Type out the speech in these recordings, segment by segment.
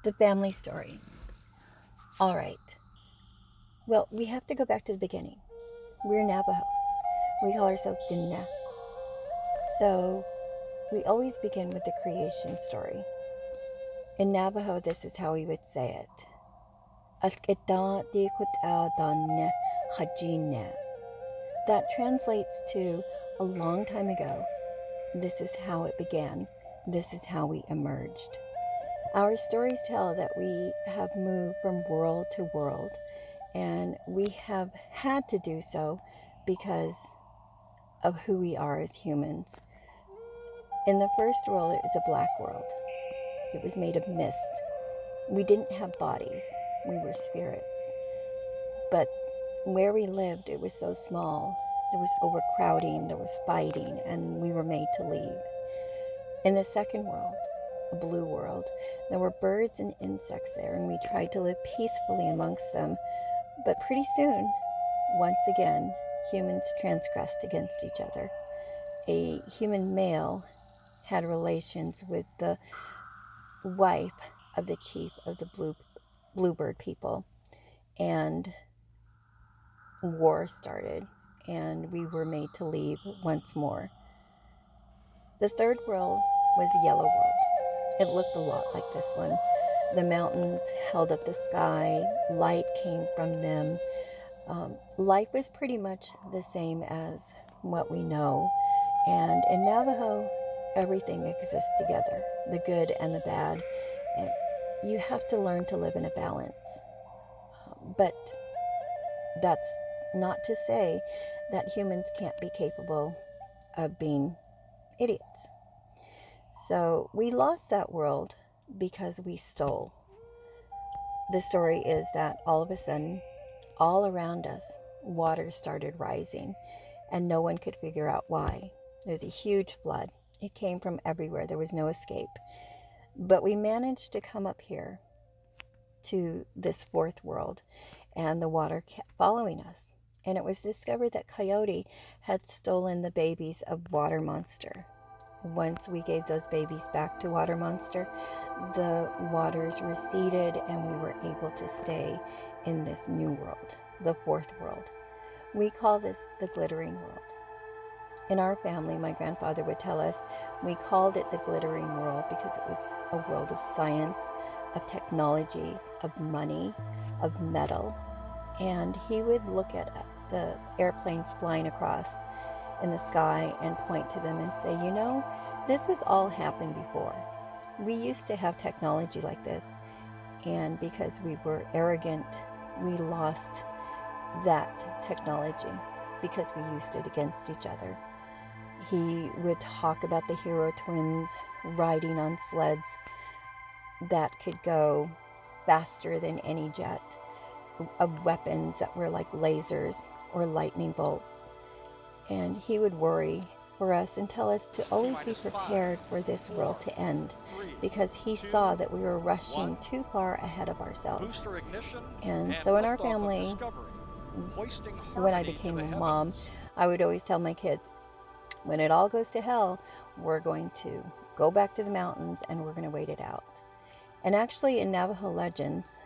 The family story. All right. Well, we have to go back to the beginning. We're Navajo. We call ourselves Dinna. So we always begin with the creation story. In Navajo, this is how we would say it. That translates to a long time ago. This is how it began. This is how we emerged. Our stories tell that we have moved from world to world, and we have had to do so because of who we are as humans. In the first world, it was a black world. It was made of mist. We didn't have bodies. We were spirits. But where we lived, it was so small. There was overcrowding, there was fighting, and we were made to leave. In the second world, a blue world, there were birds and insects there, and we tried to live peacefully amongst them. But pretty soon, once again, humans transgressed against each other. A human male had relations with the wife of the chief of the bluebird people, and war started, and we were made to leave once more. The third world was the yellow world. It looked a lot like this one. The mountains held up the sky, light came from them. Life was pretty much the same as what we know. And in Navajo, everything exists together, the good and the bad. And you have to learn to live in a balance. But that's not to say that humans can't be capable of being idiots. So we lost that world because we stole. The story is that all of a sudden, all around us, water started rising, and no one could figure out why. There's a huge flood. It came from everywhere. There was no escape. But we managed to come up here to this fourth world, and the water kept following us. And it was discovered that Coyote had stolen the babies of Water Monster. Once we gave those babies back to Water Monster, the waters receded and we were able to stay in this new world, the fourth world. We call this the glittering world. In our family, my grandfather would tell us, we called it the glittering world because it was a world of science, of technology, of money, of metal. And he would look at the airplanes flying across in the sky and point to them and say, you know, this has all happened before. We used to have technology like this, and because we were arrogant, we lost that technology because we used it against each other. He would talk about the hero twins riding on sleds that could go faster than any jet, of weapons that were like lasers or lightning bolts. And he would worry for us and tell us to always be prepared for this world to end, because he saw that we were rushing too far ahead of ourselves. And so in our family, when I became a mom, I would always tell my kids, when it all goes to hell, we're going to go back to the mountains and we're going to wait it out. And actually in Navajo legends,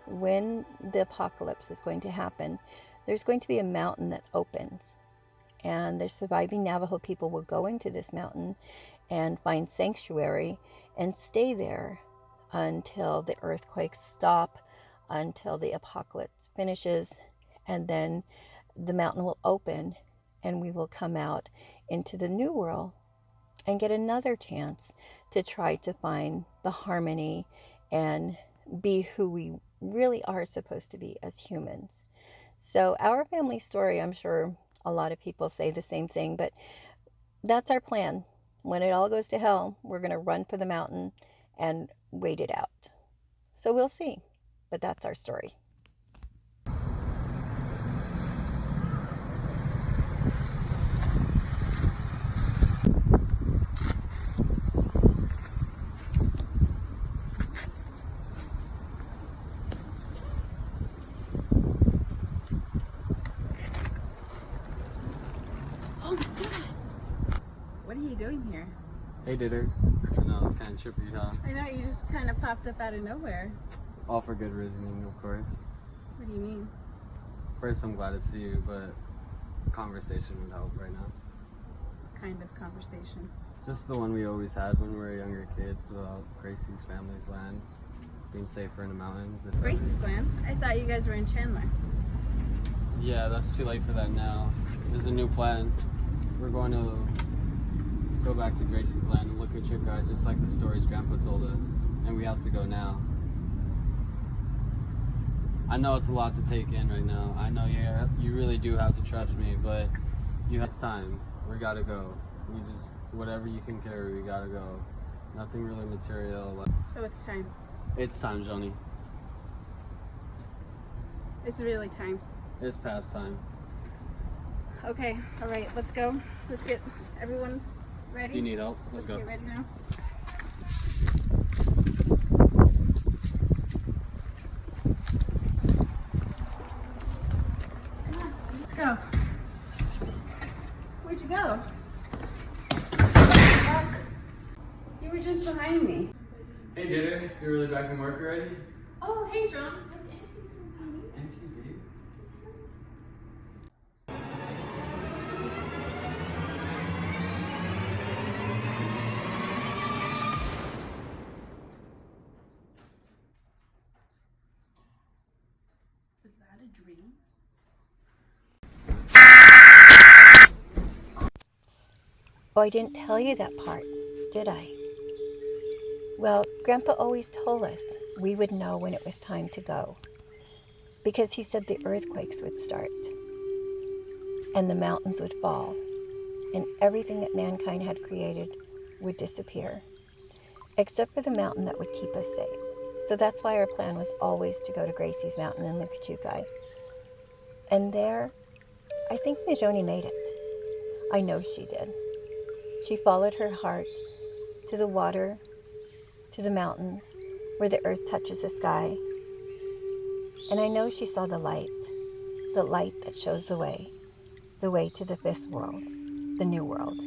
when the apocalypse is going to happen, there's going to be a mountain that opens. And the surviving Navajo people will go into this mountain and find sanctuary and stay there until the earthquakes stop, until the apocalypse finishes, and then the mountain will open and we will come out into the new world and get another chance to try to find the harmony and be who we really are supposed to be as humans. So our family story, I'm sure a lot of people say the same thing, but that's our plan. When it all goes to hell, we're going to run for the mountain and wait it out. So we'll see, but that's our story. Oh my God! What are you doing here? Hey, Ditter. I know, it's kind of kind of trippy, huh? I know, you just kind of popped up out of nowhere. All for good reasoning, of course. What do you mean? First, I'm glad to see you, but conversation would help right now. What kind of conversation? Just the one we always had when we were younger kids about Grayce's family's land, being safer in the mountains. Grayce's land? I thought you guys were in Chandler. Yeah, that's too late for that now. There's a new plan. We're going to go back to Grayce's land and look at your guide just like the stories Grandpa told us. And we have to go now. I know it's a lot to take in right now. I know you really do have to trust me, but you have time. We gotta go. We just, whatever you can carry, we gotta go. Nothing really material. So it's time. It's time, Johnny. It's really time. It's past time. Okay, all right, let's go. Let's get everyone ready. Do you need help? Let's go. Get ready now. Let's go. Where'd you go? Fuck. You were just behind me. Hey, Dinner. You're really back from work already? Oh, hey, Sean. Auntie, babe. Is that a dream? Oh, I didn't tell you that part, did I? Well, Grandpa always told us we would know when it was time to go, because he said the earthquakes would start, and the mountains would fall, and everything that mankind had created would disappear, except for the mountain that would keep us safe. So that's why our plan was always to go to Grayce's mountain in the Kachukai. And there, I think Najoni made it. I know she did. She followed her heart to the water, to the mountains, where the earth touches the sky. And I know she saw the light that shows the way to the fifth world, the new world.